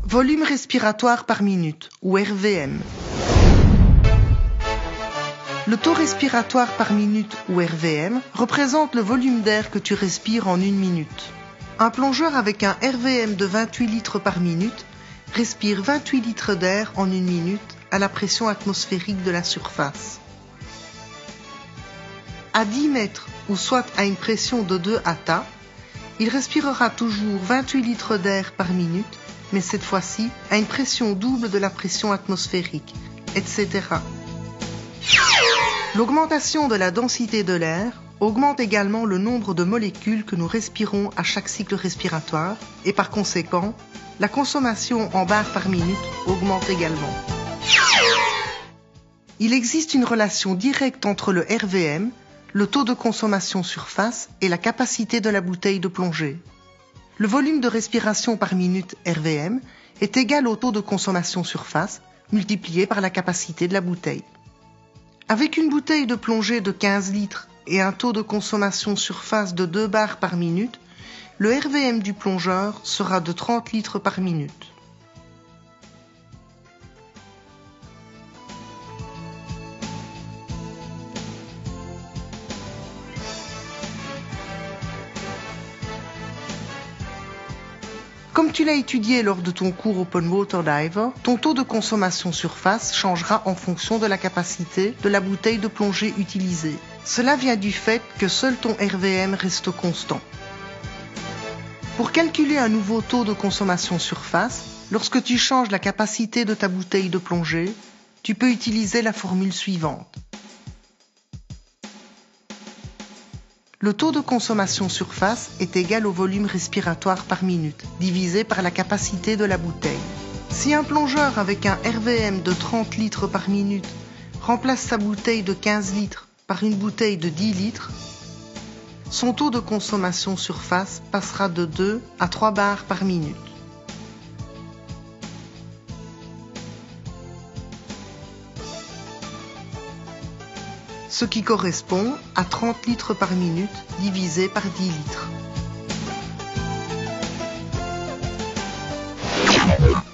Volume respiratoire par minute, ou RVM. Le taux respiratoire par minute, ou RVM, représente le volume d'air que tu respires en une minute. Un plongeur avec un RVM de 28 litres par minute respire 28 litres d'air en une minute à la pression atmosphérique de la surface. À 10 mètres, ou soit à une pression de 2 attas, il respirera toujours 28 litres d'air par minute, mais cette fois-ci à une pression double de la pression atmosphérique, etc. L'augmentation de la densité de l'air augmente également le nombre de molécules que nous respirons à chaque cycle respiratoire et par conséquent, la consommation en bar par minute augmente également. Il existe une relation directe entre le RVM, le taux de consommation surface et la capacité de la bouteille de plongée. Le volume de respiration par minute RVM est égal au taux de consommation surface multiplié par la capacité de la bouteille. Avec une bouteille de plongée de 15 litres et un taux de consommation surface de 2 bars par minute, le RVM du plongeur sera de 30 litres par minute. Comme tu l'as étudié lors de ton cours Open Water Diver, ton taux de consommation surface changera en fonction de la capacité de la bouteille de plongée utilisée. Cela vient du fait que seul ton RVM reste constant. Pour calculer un nouveau taux de consommation surface, lorsque tu changes la capacité de ta bouteille de plongée, tu peux utiliser la formule suivante. Le taux de consommation surface est égal au volume respiratoire par minute, divisé par la capacité de la bouteille. Si un plongeur avec un RVM de 30 litres par minute remplace sa bouteille de 15 litres par une bouteille de 10 litres, son taux de consommation surface passera de 2 à 3 bars par minute. Ce qui correspond à 30 litres par minute divisé par 10 litres.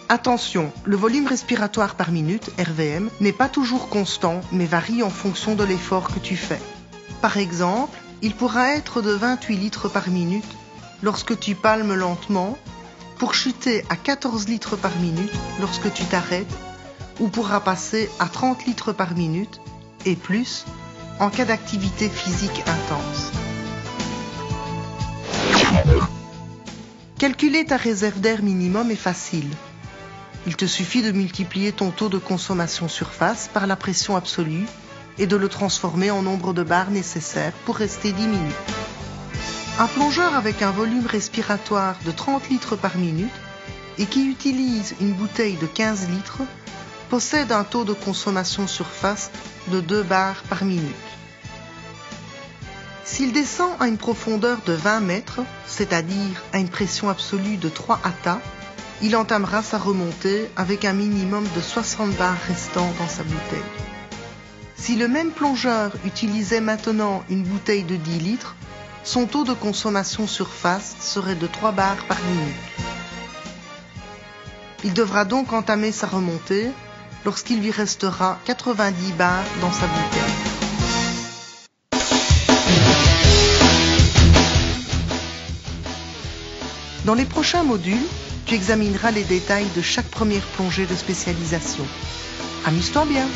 Attention, le volume respiratoire par minute, RVM, n'est pas toujours constant, mais varie en fonction de l'effort que tu fais. Par exemple, il pourra être de 28 litres par minute lorsque tu palmes lentement, pour chuter à 14 litres par minute lorsque tu t'arrêtes, ou pourra passer à 30 litres par minute et plus en cas d'activité physique intense. Calculer ta réserve d'air minimum est facile. Il te suffit de multiplier ton taux de consommation surface par la pression absolue et de le transformer en nombre de bars nécessaires pour rester 10 minutes. Un plongeur avec un volume respiratoire de 30 litres par minute et qui utilise une bouteille de 15 litres possède un taux de consommation surface de 2 bars par minute. S'il descend à une profondeur de 20 mètres, c'est-à-dire à une pression absolue de 3 attas, il entamera sa remontée avec un minimum de 60 bars restants dans sa bouteille. Si le même plongeur utilisait maintenant une bouteille de 10 litres, son taux de consommation surface serait de 3 bars par minute. Il devra donc entamer sa remontée lorsqu'il lui restera 90 bars dans sa bouteille. Dans les prochains modules, tu examineras les détails de chaque première plongée de spécialisation. Amuse-toi bien!